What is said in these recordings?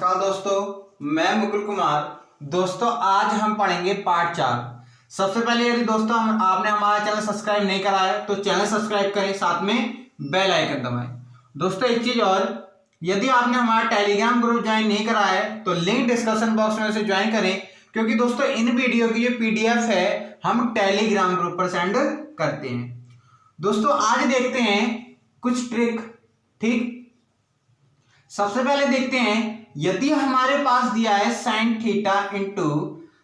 नमस्कार दोस्तों, मैं मुकुल कुमार। दोस्तों आज हम पढ़ेंगे पार्ट 4। सबसे पहले यदि दोस्तों आपने हमारा चैनल सब्सक्राइब नहीं करा है तो चैनल सब्सक्राइब करें, साथ में बेल आइकन दबाएं। दोस्तों एक चीज और, यदि आपने हमारा टेलीग्राम ग्रुप ज्वाइन नहीं करा है तो लिंक डिस्क्रिप्शन बॉक्स में से ज्वाइन करें, क्योंकि दोस्तों इन वीडियो की जो पीडीएफ है हम टेलीग्राम ग्रुप पर सेंड करते हैं। दोस्तों आज देखते हैं कुछ ट्रिक। ठीक, सबसे पहले देखते हैं, यदि हमारे पास दिया है sine theta into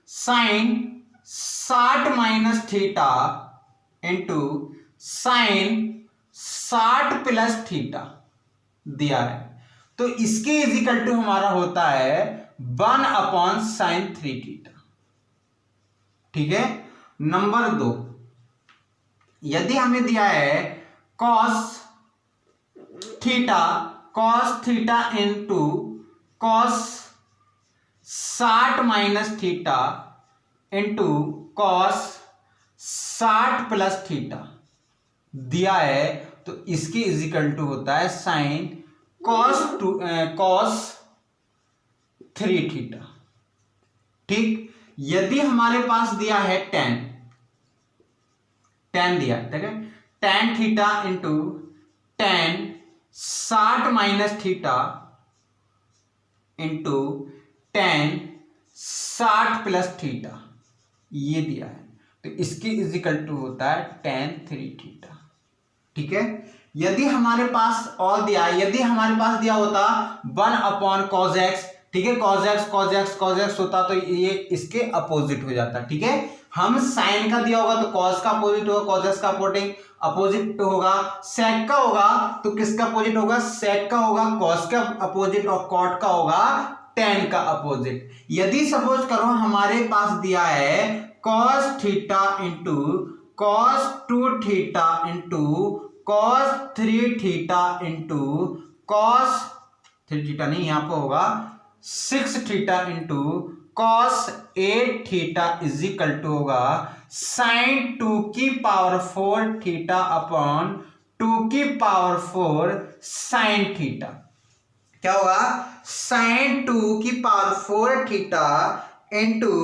sign 60 minus theta into sign 60 plus theta दिया है, तो इसके इजिकल टू हमारा होता है 1 अपॉन साइन 3 थीटा। ठीक है। नंबर 2, यदि हमें दिया है cos theta into cos 60 minus theta into cos 60 plus theta दिया है, तो इसकी इजिकल टू होता है साइन कॉस 3 थीटा। ठीक, यदि हमारे पास दिया है tan दिया, ठीक है, tan theta into tan 60 minus theta into tan 60 plus theta ये दिया है, तो इसकी इजिकल टू होता है tan 3 थीटा। ठीक है। यदि हमारे पास और दिया, यदि हमारे पास दिया होता 1 अपॉन कॉस एक्स, ठीक है, कॉस एक्स होता तो ये इसके अपोजिट हो जाता। ठीक है, हम साइन का दिया होगा तो कॉस का अपोजिट होगा, कॉस एक्स का अपोजिट होगा, सेक का होगा तो किसका अपोजिट होगा, सेक का होगा, कॉस का अपोजिट, और कॉट का होगा टेन का अपोजिट। यदि सपोज करो हमारे पास दिया है cos theta into cos 2 theta into cos 3 theta into cos 3 theta नहीं, यहां पर होगा 6 theta into cos 8 theta is equal to होगा साइन 2 की पावर 4 थीटा अपॉन 2 की पावर 4 साइन थीटा। क्या होगा, साइन 2 की पावर 4 थीटा इंटू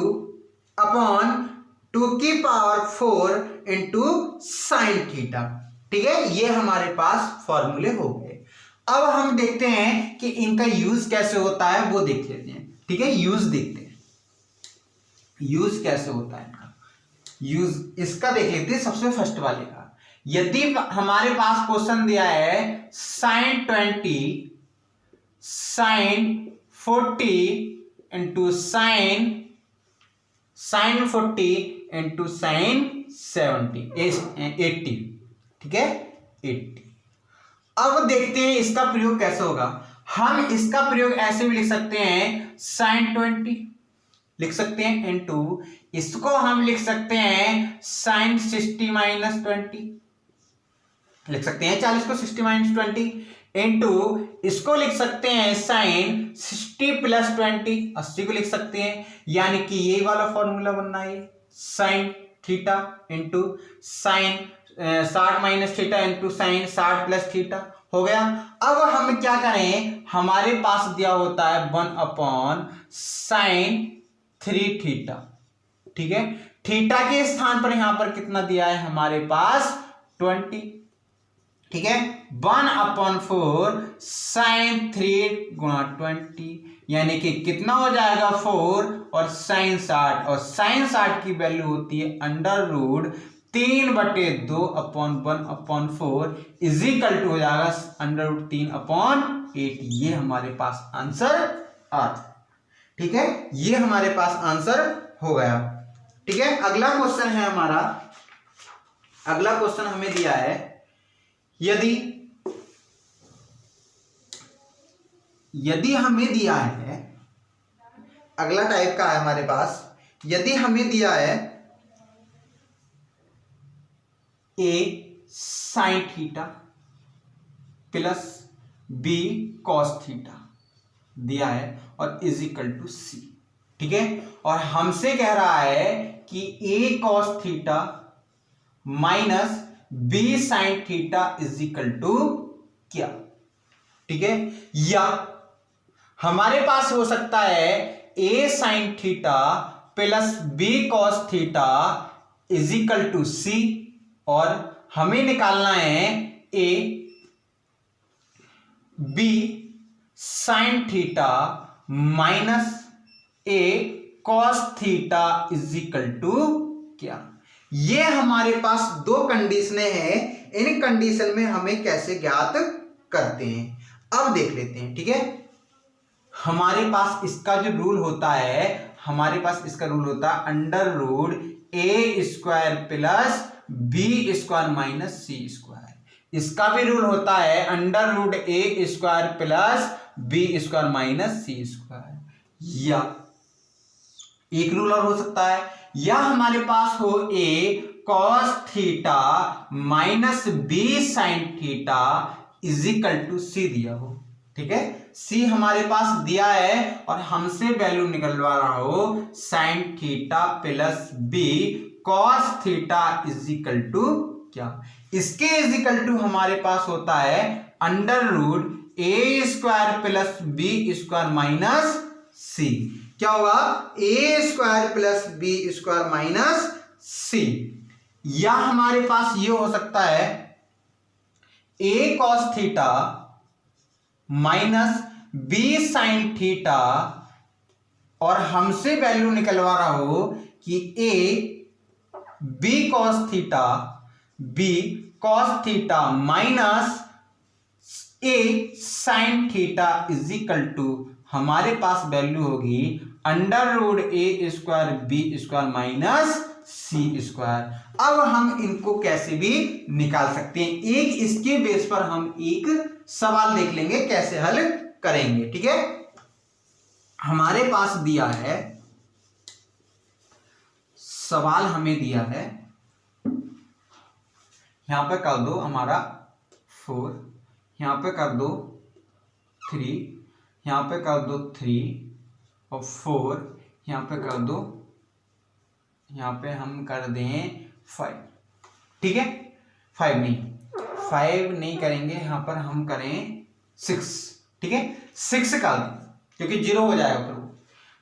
अपॉन 2 की पावर 4 इंटू साइन थीटा। ठीक है, ये हमारे पास फॉर्मूले हो गए। अब हम देखते हैं कि इनका यूज कैसे होता है, वो देख लेते हैं। ठीक है, यूज देखते हैं, यूज कैसे होता है इनका। यूज इसका देख लेते हैं, सबसे फर्स्ट वाले का। यदि हमारे पास क्वेश्चन दिया है sine 20 sine 40 into sine 40 into sine 80, ठीक है, 80। अब देखते हैं इसका प्रयोग कैसे होगा। हम इसका प्रयोग ऐसे भी लिख सकते हैं, साइन 20 लिख सकते हैं इंटू इसको हम लिख सकते हैं साइन 60 माइनस 20 लिख सकते हैं, 40 को 60 माइनस 20 इंटू इसको लिख सकते हैं साइन 60 प्लस 20 80 को लिख सकते हैं, यानी कि ये वाला फॉर्मूला बनना है, sine theta into sign 60 minus theta into sign 60 plus theta हो गया। अब हम क्या करें, हमारे पास दिया होता है 1 अपॉन साइन 3 थीटा। ठीक है, थीटा के स्थान पर यहां पर कितना दिया है हमारे पास 20। ठीक है, 1 अपॉन 4 साइन 3 गुणा 20, यानी कि कितना हो जाएगा 4 और साइन 60, और साइन 60 की वैल्यू होती है under root 3/2 upon 1 upon 4 is equal to हो जाएगा अंडर रूट 3 अपॉन 8। ये हमारे पास आंसर आ। ठीक है, ये हमारे पास आंसर हो गया। ठीक है, अगला क्वेश्चन है हमारा। अगला क्वेश्चन हमें दिया है, यदि हमें दिया है, अगला टाइप का है हमारे पास, यदि हमें दिया है a sine theta plus b cos theta दिया है और इज इक्वल टू सी। ठीक है, और हमसे कह रहा है कि a cos theta minus b sine theta is equal to क्या। ठीक है, या हमारे पास हो सकता है a sin theta plus b cos theta is equal to c, और हमें निकालना है a b sin theta minus a cos theta is equal to क्या। ये हमारे पास दो कंडीशनें हैं, इन कंडीशन में हमें कैसे ज्ञात करते हैं अब देख लेते हैं। ठीक है, हमारे पास इसका जो रूल होता है, हमारे पास इसका रूल होता है under root a square plus b square minus c square. इसका भी रूल होता है under root a square plus b square minus c square. या एक रूल और हो सकता है, या हमारे पास हो a cos theta minus b sine theta is equal to c दिया हो। ठीक है, सी हमारे पास दिया है और हमसे वैल्यू निकलवा रहा हो sine theta plus b cos theta is equal to क्या। इसके इज इक्वल टू हमारे पास होता है under root a square plus b square minus c. क्या होगा, a square plus b square minus c. या हमारे पास ये हो सकता है a cos theta minus b sine theta, और हमसे वैल्यू निकलवा रहा हो कि a b cos theta minus a sine theta is equal to हमारे पास वैल्यू होगी under root a square B square minus c square. अब हम इनको कैसे भी निकाल सकते हैं, एक इसके बेस पर हम एक सवाल देख लेंगे कैसे हल करेंगे। ठीक है, हमारे पास दिया है सवाल, हमें दिया है यहां पे कर दो हमारा 4, यहां पे कर दो 3, यहां पे कर दो 3 और 4, यहां पे कर दो, यहां पे हम कर दें 5। ठीक है, 5 नहीं करेंगे, यहां पर हम करें 6। ठीक है, 6 कर दें क्योंकि 0 हो जाएगा फिर।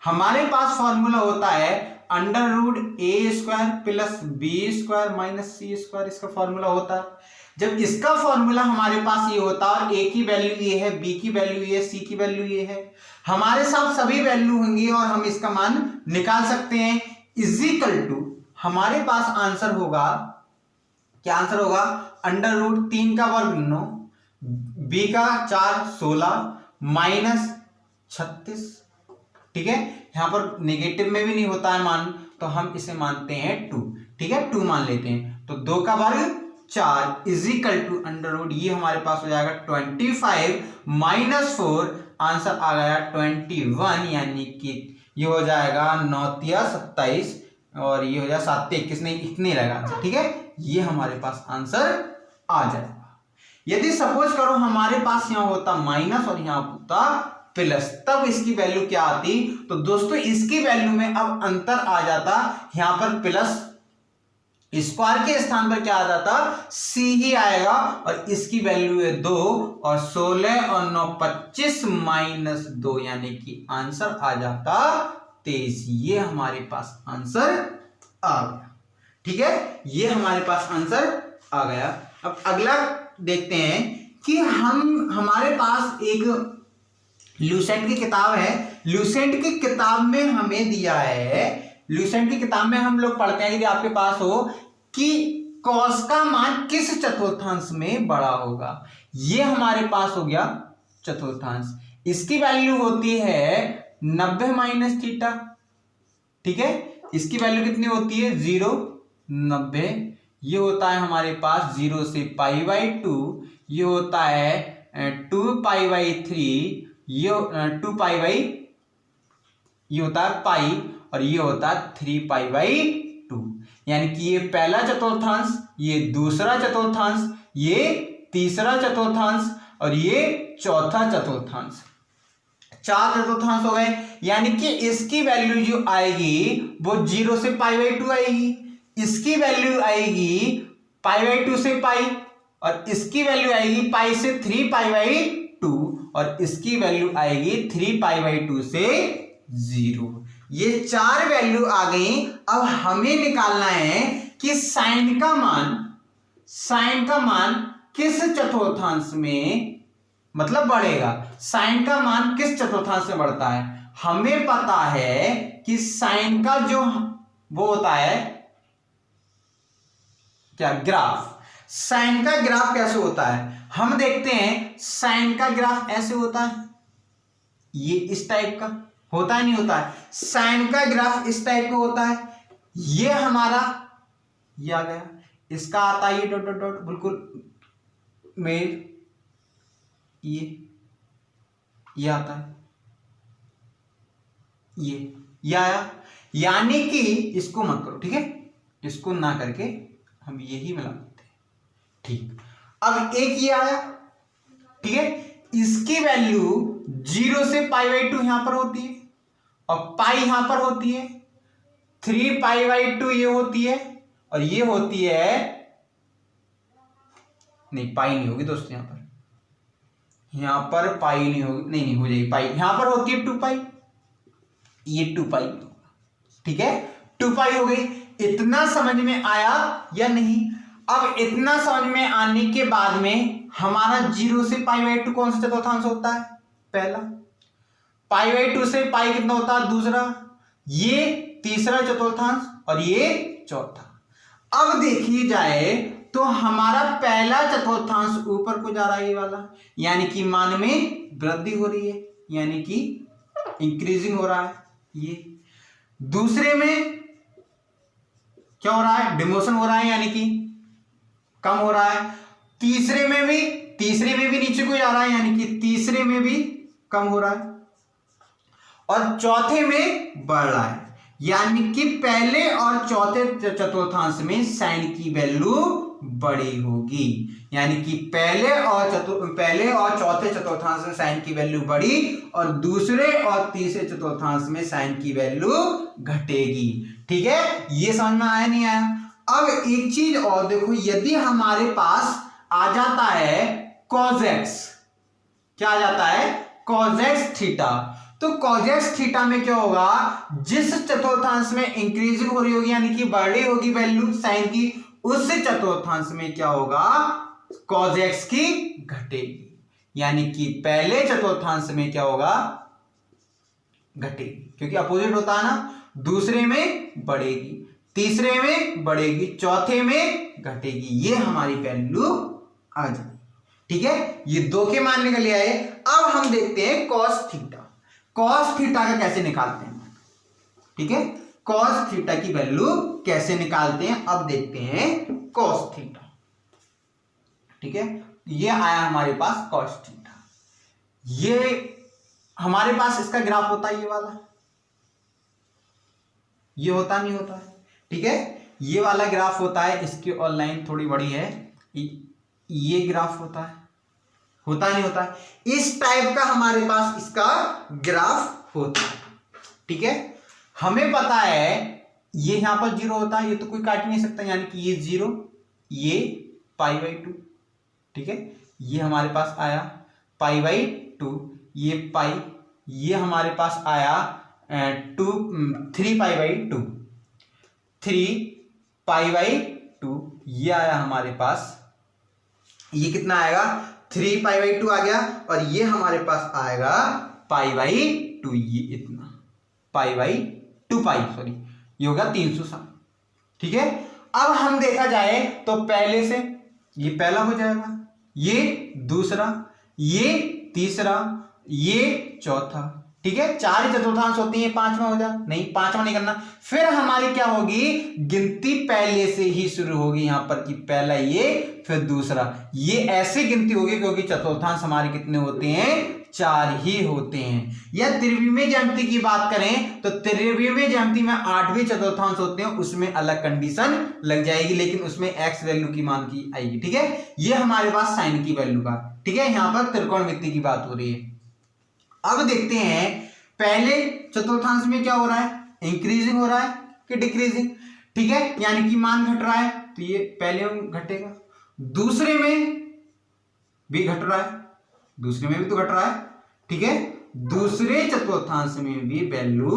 हमारे पास फॉर्मूला होता है under root a square plus b square minus c square, इसका फॉर्मूला होता है। जब इसका फॉर्मूला हमारे पास ये होता है और ए की वैल्यू ये है, बी की वैल्यू ये, सी की वैल्यू ये है, हमारे साथ सभी वैल्यू होंगी और हम इसका मान निकाल सकते हैं। इज इक्वल टू हमारे पास आंसर होगा, क्या आंसर होगा, अंडर रूट 3 का वर्ग 9, बी का 4 16 माइनस 36। ठीक है, यहां पर नेगेटिव में भी नहीं होता है मान, तो हम इसे मानते हैं 2। ठीक है, 2 मान लेते हैं, तो 2 का वर्ग 4 is equal to under root, ये हमारे पास हो जाएगा 25 माइनस 4, आंसर आ गया 21, यानी कि ये हो जाएगा 9 तिया 27 और ये हो जाएगा 7 21, नहीं इतने रहेगा आंसर। ठीक है, ये हमारे पास आंसर आ जाएगा। यदि सपोज करो हमारे पास यहाँ होता माइनस और यहाँ होता प्लस, तब इसकी वैल्यू क्या आती, तो दोस्तों इसकी वैल्यू में अब अंतर आ जाता, यहां पर प्लस स्क्वायर के स्थान पर क्या आ जाता, सी ही आएगा, और इसकी वैल्यू है 2 और 16 और 9 25 माइनस 2, यानी कि आंसर आ जाता 23। ये हमारे पास आंसर आ गया। ठीक है, ये हमारे पास आंसर आ गया। अब अगला देखते हैं कि हमारे पास एक ल्यूसेंट की किताब है, ल्यूसेंट की किताब में हमें दिया है, ल्यूसेंट की किताब में हम लोग पढ़ते हैं कि आपके पास हो कि कॉस का मान किस चतुर्थांश में बड़ा होगा। ये हमारे पास हो गया चतुर्थांश, इसकी वैल्यू होती है 90 माइनस थीटा। ठीक है, इसकी वैल्यू कितनी होती है 0 90, ये होता है हमारे पास 0 से π/2, ये होता है 2π/3, ये 2π/, ये होता है पाई और ये होता है 3π/2, यानी कि ये पहला चतुर्थांश, ये दूसरा चतुर्थांश, ये तीसरा चतुर्थांश और ये चौथा चतुर्थांश। 4 चतुर्थांश हो गए, यानी कि इसकी वैल्यू जो आएगी वो 0 से π/2 आएगी, इसकी वैल्यू आएगी π/2 से पाई, और इसकी वैल्यू आएगी पाई से 3π/2, और इसकी वैल्यू आएगी 3π/2 से 0। ये 4 वैल्यू आ गई। अब हमें निकालना है कि साइन का मान किस चतुर्थांश में मतलब बढ़ेगा, साइन का मान किस चतुर्थांश में बढ़ता है। हमें पता है कि साइन का जो वो होता है क्या, ग्राफ। साइन का ग्राफ कैसे होता है हम देखते हैं। साइन का ग्राफ ऐसे होता है, ये इस टाइप का होता है, नहीं होता है। साइन का ग्राफ इस टाइप का होता है। ये हमारा ये आ गया, इसका आता है ये डॉट डॉट डॉट बिल्कुल मेल, ये आता है, ये आया। यानी कि इसको मत करो, ठीक है, इसको ना करके हम यही मिला देते हैं, ठीक। अब एक ये आया, ठीक है, इसकी वैल्यू 0 से π/2 यहां पर होती है और पाई यहां पर होती है, 3π/2 ये होती है और ये होती है, नहीं पाई नहीं होगी दोस्तों, यहां पर पाई नहीं होगी, नहीं हो जाएगी पाई, यहां पर होती है 2π, ये 2π होगा, ठीक है, 2π हो गई। इतना समझ में आया या नहीं। अब इतना समझ में आने के बाद में हमारा 0 से π/2 कौन सा चतुर्थांश होता है, पहला। π/2 से पाई कितना होता है, दूसरा। ये तीसरा चतुर्थांश और ये चौथा। अब देखी जाए तो हमारा पहला चतुर्थांश ऊपर को जा रहा है, ये वाला, यानी कि मान में वृद्धि हो रही है, यानी कि इंक्रीजिंग हो रहा है। ये दूसरे में क्या हो रहा है, डिमोशन हो रहा है, यानी कि कम हो रहा है। तीसरे में भी नीचे को जा रहा है, यानी कि तीसरे में भी कम हो रहा है और चौथे में बढ़ रहा है, यानी कि पहले और चौथे चतुर्थांश में साइन की वैल्यू बड़ी होगी। यानी कि पहले और चौथे चतुर्थांश में साइन की वैल्यू बढ़ी और दूसरे और तीसरे चतुर्थांश में साइन की वैल्यू घटेगी, ठीक है। ये समझ में आया नहीं आया। अब एक चीज और देखो, यदि हमारे पास आ जाता है cos x, क्या आ जाता है, cos x थीटा, तो cos x थीटा में क्या होगा, जिस चतुर्थांश में इंक्रीजिंग हो रही होगी यानी कि बढ़ रही होगी वैल्यू साइन की, उस चतुर्थांश में क्या होगा, cos x की घटेगी, यानी कि पहले चतुर्थांश में क्या होगा, घटेगी, क्योंकि अपोजिट होता है ना। दूसरे में बढ़ेगी, तीसरे में बढ़ेगी, चौथे में घटेगी, ये हमारी वैल्यू आ जाएगी, ठीक है। ये दो के मान निकल आए। अब हम देखते हैं cos थीटा। cos थीटा का कैसे निकालते हैं, ठीक है, cos थीटा की वैल्यू कैसे निकालते हैं, अब देखते हैं cos थीटा, ठीक है। ये आया हमारे पास cos थीटा। ये हमारे पास इसका ग्राफ होता है, ये वाला, ये होता नहीं होता है, ठीक है। ये वाला ग्राफ होता है, इसकी और लाइन थोड़ी बड़ी है, ये ग्राफ होता है, होता नहीं होता है, इस टाइप का हमारे पास इसका ग्राफ होता है, ठीक है। हमें पता है ये यहां पर 0 होता है, ये तो कोई काट नहीं सकता, यानी कि ये 0, ये π/2, ठीक है। ये हमारे पास आया π/2, ये पाई, ये हमारे पास आया 3π/2, 3π/2, ये आया हमारे पास, ये कितना आएगा, 3π/2 आ गया, और ये हमारे पास आएगा π/2, ये इतना π/2π, सॉरी, ये होगा 360, ठीक है। अब हम देखा जाए तो पहले से ये पहला हो जाएगा, ये दूसरा, ये तीसरा, ये चौथा, ठीक है। 4 ही चतुर्थांश होती है, 5वां हो जाए, नहीं 5वां नहीं करना। फिर हमारी क्या होगी, गिनती पहले से ही शुरू होगी, यहां पर कि पहला ये फिर दूसरा, ये ऐसी गिनती होगी क्योंकि चतुर्थांश हमारे कितने होते हैं, 4 ही होते हैं। या त्रिविमीय ज्यामिति की बात करें तो त्रिविमीय ज्यामिति में 8वें चतुर्थांश होते हैं, उसमें अलग कंडीशन लग जाएगी, लेकिन उसमें x वैल्यू की मान की आएगी, ठीक है। ये हमारे पास साइन की वैल्यू का, ठीक है, यहां पर त्रिकोणमिति की बात हो रही है। अब देखते हैं पहले चतुर्थांश में क्या हो रहा है, इंक्रीजिंग हो रहा है कि डिक्रीजिंग, ठीक है, यानी कि मान घट रहा है, तो ये पहले घटेगा। दूसरे में भी घट रहा है, दूसरे में भी तो घट रहा है, ठीक है, दूसरे चतुर्थांश में भी वैल्यू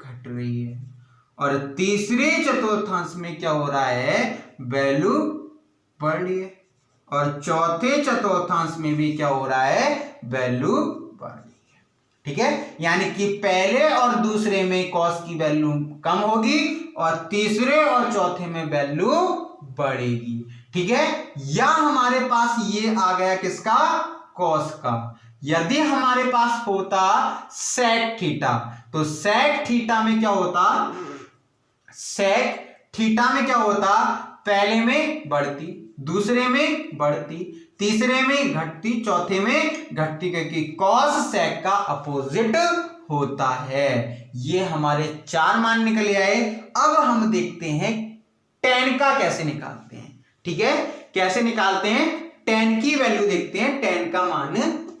घट रही है, और तीसरे चतुर्थांश में क्या हो रहा है, वैल्यू बढ़ रही है, और चौथे चतुर्थांश में भी क्या हो रहा है, वैल्यू बढ़ रही है, ठीक है। यानी कि पहले और दूसरे में कॉस की वैल्यू कम होगी और तीसरे और चौथे में वैल्यू बढ़ेगी, ठीक है। या हमारे पास ये आ गया किसका, कॉस का। यदि हमारे पास होता सेक थीटा, तो सेक थीटा में क्या होता, सेक थीटा में क्या होता, पहले में बढ़ती, दूसरे में बढ़ती, तीसरे में घटती, चौथे में घटती, क्योंकि कॉस सेक का अपोजिट होता है। ये हमारे 4 मान निकल आए। अब हम देखते हैं tan का कैसे निकालते हैं, ठीक है, कैसे निकालते हैं, tan की वैल्यू देखते हैं, tan का मान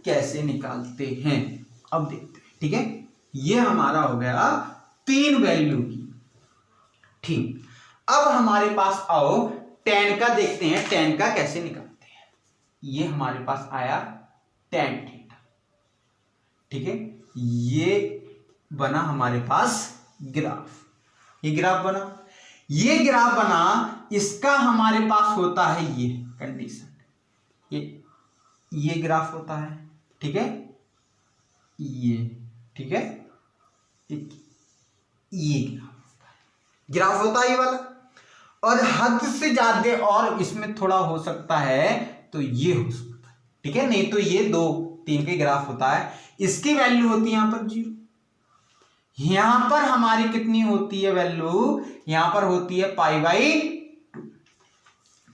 कैसे निकालते हैं, अब देखते हैं, ठीक है। ये हमारा हो गया 3 वैल्यू की, ठीक। अब हमारे पास आओ tan का देखते हैं, tan का कैसे निकालते हैं। ये हमारे पास आया tan थीटा, ठीक है, ये बना हमारे पास ग्राफ, ये ग्राफ बना, ये ग्राफ बना, इसका हमारे पास होता है ये कंडीशन, ये ग्राफ होता है, ठीक है, ये, ठीक है, ये ग्राफ होता है ये वाला, और हद से ज्यादा और इसमें थोड़ा हो सकता है तो ये हो सकता है, ठीक है, नहीं तो ये 2 3 के ग्राफ होता है। इसकी वैल्यू होती है यहां पर 0, यहां पर हमारी कितनी होती है वैल्यू, यहां पर होती है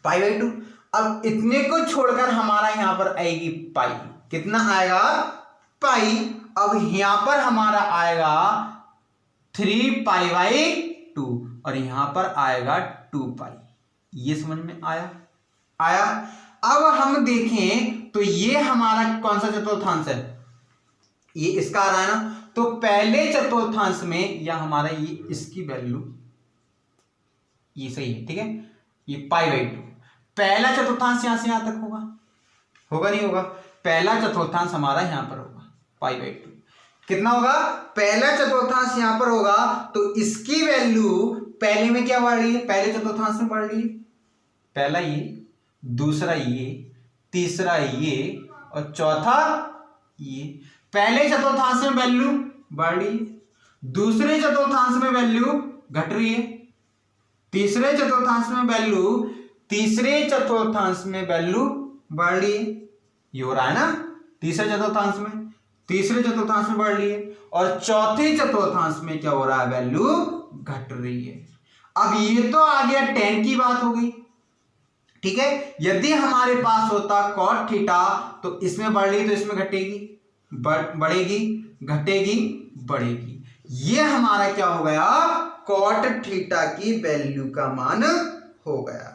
पाई2। अब इतने को छोड़कर हमारा यहां पर आएगी पाई, कितना आएगा, पाई। अब यहां पर हमारा आएगा 3π/2 और यहां पर आएगा 2π। ये समझ में आया। अब हम देखें तो ये हमारा कौन सा चतुर्थांश है, ये इसका आ रहा है ना, तो पहले चतुर्थांश में या हमारा ये इसकी वैल्यू ये सही है, ठीक है, ये π/2 पहला चतुर्थांश यहां से यहां तक होगा नहीं होगा, पहला चतुर्थांश हमारा यहां पर होगा π/2, कितना होगा, पहला चतुर्थांश यहां पर होगा, तो इसकी वैल्यू पहले में क्या बढ़ रही है, पहले चतुर्थांश में बढ़ रही है, पहला ये, दूसरा ये, तीसरा ये और चौथा ये। पहले चतुर्थांश में वैल्यू बढ़ रही है, दूसरे चतुर्थांश में वैल्यू घट रही है, तीसरे चतुर्थांश में वैल्यू बढ़ रही है, ये हो रहा है ना, तीसरे चतुर्थांश में बढ़ रही है, और चौथे चतुर्थांश में क्या हो रहा है, वैल्यू घट रही है। अब ये तो आ गया tan की बात हो गई, ठीक है। यदि हमारे पास होता cot थीटा, तो इसमें बढ़ रही तो इसमें घटेगी, बढ़ेगी, घटेगी, बढ़ेगी। ये हमारा क्या हो गया, cot थीटा की वैल्यू का मान हो गया।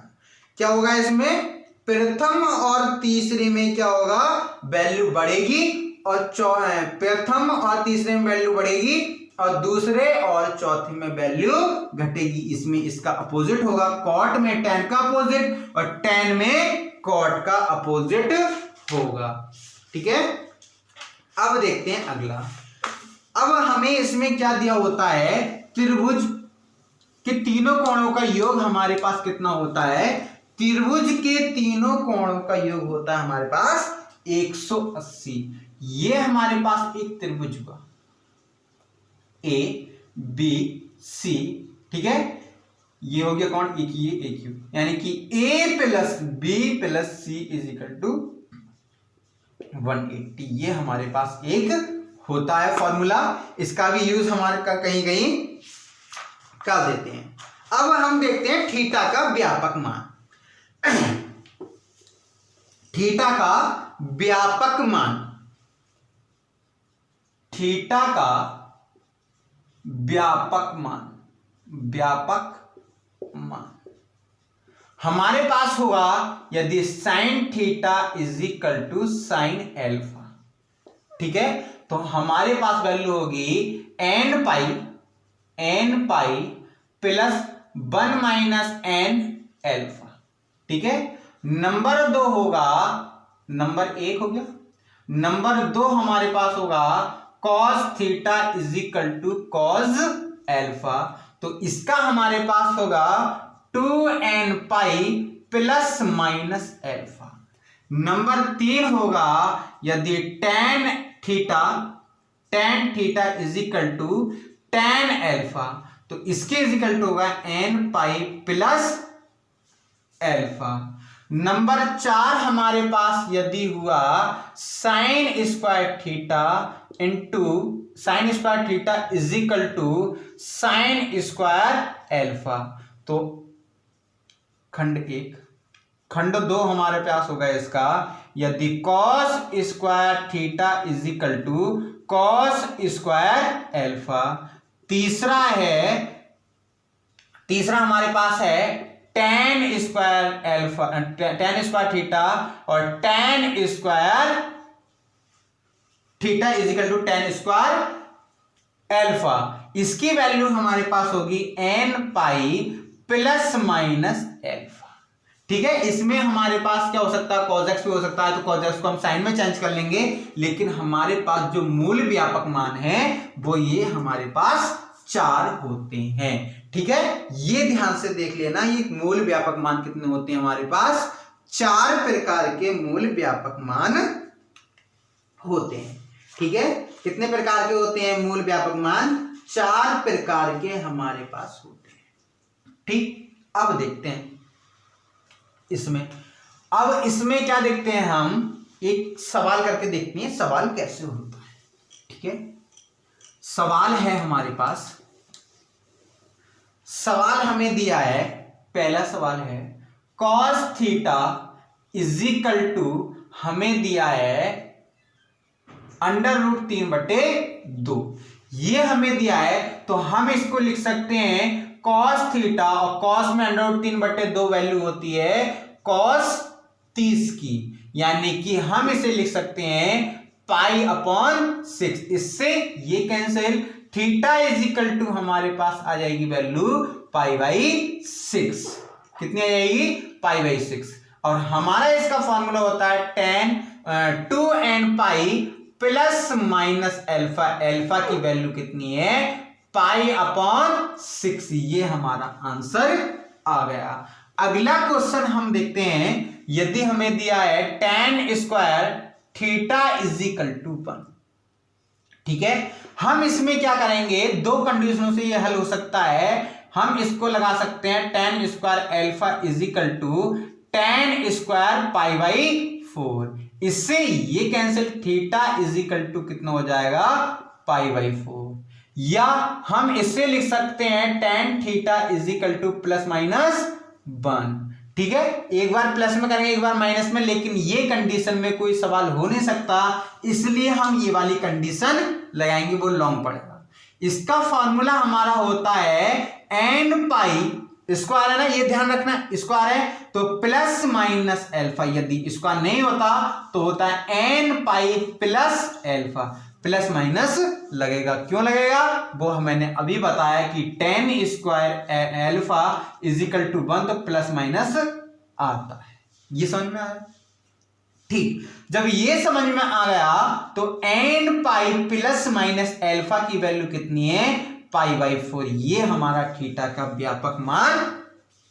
क्या होगा इसमें, प्रथम और तीसरे में क्या होगा, वैल्यू बढ़ेगी, और प्रथम और तीसरे में वैल्यू बढ़ेगी और दूसरे और चौथे में वैल्यू घटेगी। इसमें इसका अपोजिट होगा, कॉट में tan का अपोजिट और tan में कॉट का अपोजिट होगा, ठीक है। अब देखते हैं अगला। अब हमें इसमें क्या दिया होता है, त्रिभुज के तीनों कोणों का योग हमारे पास कितना होता है, त्रिभुज के तीनों कोणों का योग होता है हमारे पास 180। ये हमारे पास एक त्रिभुज हुआ ए बी सी, ठीक है, ये हो गया कौन, एक ये एक यू, यानी कि A plus B plus C is equal to 180। ये हमारे पास एक होता है फॉर्मूला, इसका भी यूज हमारे का कहीं कर देते हैं। अब हम देखते हैं थीटा का व्यापक मान। थीटा का व्यापक मान, थीटा का व्यापक मान हमारे पास होगा यदि sine theta is equal to sine alpha, ठीक है, तो हमारे पास वैल्यू होगी n pi plus 1 minus n alpha, ठीक है। नंबर 2 होगा, नंबर 1 हो गया, नंबर 2 हमारे पास होगा cos theta is equal to cos alpha, तो इसका हमारे पास होगा 2n pi plus minus alpha. Number 3 होगा यदि tan theta is equal to tan alpha, तो इसके इज इक्वल टू होगा n pi plus alpha. Number 4 हमारे पास यदि हुआ sine square theta into sine square theta is equal to sine square alpha, तो खंड 1। खंड 2 हमारे पास होगा इसका यदि cos square theta is equal to cos square alpha. तीसरा हमारे पास है tan स्क्वायर थीटा और tan square theta is equal to tan square alpha. इसकी वैल्यू हमारे पास होगी n pi plus minus alpha. ठीक है, इसमें हमारे पास क्या हो सकता है, cos x भी हो सकता है, तो cos x को हम साइन में चेंज कर लेंगे, लेकिन हमारे पास जो मूल व्यापक मान है वो ये हमारे पास 4 होते हैं। ठीक है, ये ध्यान से देख लेना, ये मूल व्यापक मान कितने होते हैं हमारे पास, 4 प्रकार के मूल व्यापक मान होते हैं। ठीक है, कितने प्रकार के होते हैं मूल व्यापक मान, 4 प्रकार के हमारे पास होते हैं। ठीक, अब देखते हैं इसमें क्या देखते हैं, हम एक सवाल करके देखते हैं सवाल कैसे होता है। ठीक है, सवाल है हमारे पास, सवाल हमें दिया है, पहला सवाल है cos theta is equal to हमें दिया है √3/2, ये हमें दिया है, तो हम इसको लिख सकते हैं cos थीटा, और cos में √3/2 वैल्यू होती है cos 30 की, यानी कि हम इसे लिख सकते हैं π/6। इससे ये cancel, theta is equal to हमारे पास आ जाएगी वैल्यू π/6। कितनी आ जाएगी, π/6। और हमारा इसका फॉर्मूला होता है tan 2n pi plus minus alpha. Alpha की वैल्यू कितनी है, π/6। ये हमारा आंसर आ गया। अगला क्वेश्चन हम देखते हैं, यदि हमें दिया है tan square theta is equal to 1। ठीक है, हम इसमें क्या करेंगे, 2 कंडीशनों से ये हल हो सकता है। हम इसको लगा सकते हैं tan square alpha is equal to tan square π/4। इससे ये cancel, theta is equal to कितना हो जाएगा, π/4। या हम इससे लिख सकते हैं tan theta is equal two plus minus 1। ठीक है, एक बार प्लस में करेंगे, एक बार माइनस में, लेकिन ये कंडीशन में कोई सवाल हो नहीं सकता, इसलिए हम ये वाली कंडीशन लगाएंगे, वो लॉन्ग पड़ेगा। इसका फॉर्मूला हमारा होता है n पाई, स्क्वायर है ना, ये ध्यान रखना, स्क्वायर है तो प्लस माइनस अल्फा, यदि स्क्वायर नहीं होता तो होता है n pi plus alpha. Plus minus लगेगा, क्यों लगेगा वो मैंने अभी बताया कि tan square alpha is equal to 1, तो प्लस माइनस आता है। ये समझ में आया। ठीक, जब ये समझ में आ गया तो n pi plus minus alpha की वैल्यू कितनी है, π/4। ये हमारा थीटा का व्यापक मान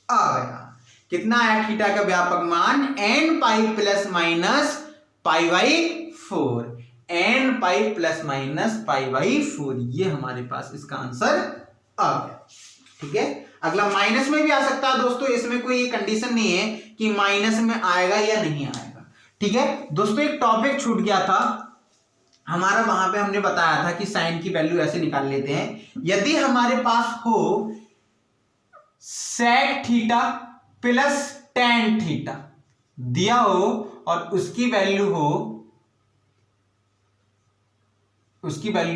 आ गया। कितना है थीटा का व्यापक मान, n pi plus minus π/4, n pi plus minus π/4। ये हमारे पास इसका आंसर आ गया। ठीक है, अगला माइनस में भी आ सकता है दोस्तों, इसमें कोई कंडीशन नहीं है कि माइनस में आएगा या नहीं आएगा। ठीक है दोस्तों, एक टॉपिक छूट गया था हमारा, वहां पे हमने बताया था कि साइन की वैल्यू ऐसे निकाल लेते हैं। यदि हमारे पास हो sec theta plus tan theta दिया हो और उसकी वैल्यू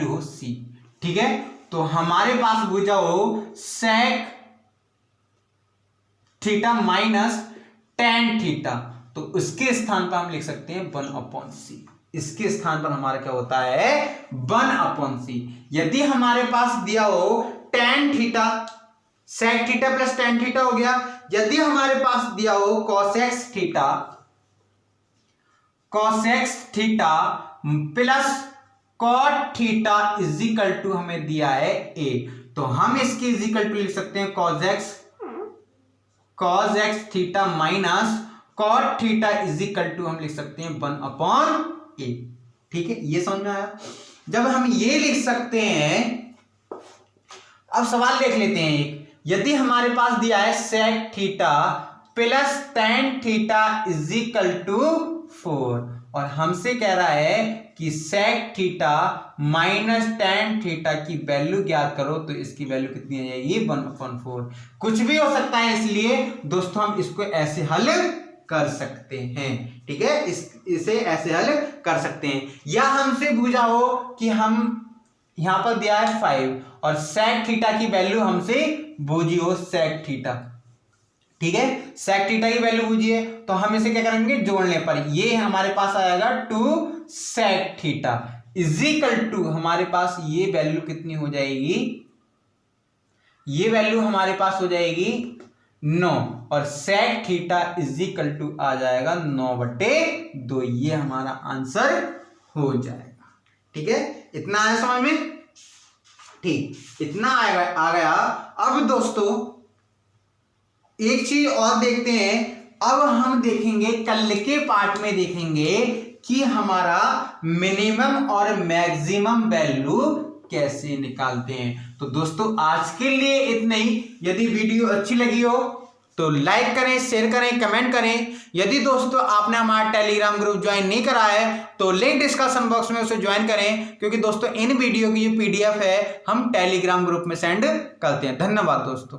हो c। ठीक है, तो हमारे पास भुजा हो sec theta minus tan theta, तो उसके स्थान पर हम लिख सकते हैं 1/c। इसके स्थान पर हमारा क्या होता है, 1/c। यदि हमारे पास दिया हो tan theta, sec theta plus tan theta हो गया। यदि हमारे पास दिया हो cos x theta plus cot theta is equal to हमें दिया है ए, तो हम इसकी इज इक्वल टू लिख सकते हैं cosec theta minus cot theta is equal to हम लिख सकते हैं 1/a। ठीक है, ये समझ में आया। जब हम ये लिख सकते हैं, अब सवाल देख लेते हैं एक, यदि हमारे पास दिया है sec theta plus tan theta is equal to 4 और हमसे कह रहा है कि sec theta minus tan theta की वैल्यू ज्ञात करो, तो इसकी वैल्यू कितनी आ जाएगी 1/4। कुछ भी हो सकता है, इसलिए दोस्तों हम इसको ऐसे हल कर सकते हैं। ठीक है, इसे ऐसे हल कर सकते हैं। या हमसे पूछा हो कि हम यहां पर दिया है 5 और सेक थीटा की वैल्यू हमसे बूझी हो सेक थीटा। ठीक है, सेक थीटा की वैल्यू बूझिए, तो हम इसे क्या करेंगे, जोड़ने पर ये हमारे पास आएगा 2 sec theta is equal to हमारे पास ये वैल्यू कितनी हो जाएगी, ये वैल्यू हमारे पास हो जाएगी 9 और sec theta is equal to आ जाएगा 9/2। ये हमारा आंसर हो जाएगा। ठीक है, इतना आया समझ में? ठीक, इतना आ गया। अब दोस्तों एक चीज और देखते हैं। अब हम देखेंगे कल के पार्ट में देखेंगे कि हमारा मिनिमम और मैक्सिमम वैल्यू कैसे निकालते हैं। तो दोस्तों आज के लिए इतना ही। यदि वीडियो अच्छी लगी हो तो लाइक करें, शेयर करें, कमेंट करें। यदि दोस्तों आपने हमारा टेलीग्राम ग्रुप ज्वाइन नहीं करा है तो लिंक डिस्क्रिप्शन बॉक्स में उसे ज्वाइन करें, क्योंकि दोस्तों इन वीडियो की जो PDF है हम टेलीग्राम ग्रुप में सेंड करते हैं। धन्यवाद दोस्तों।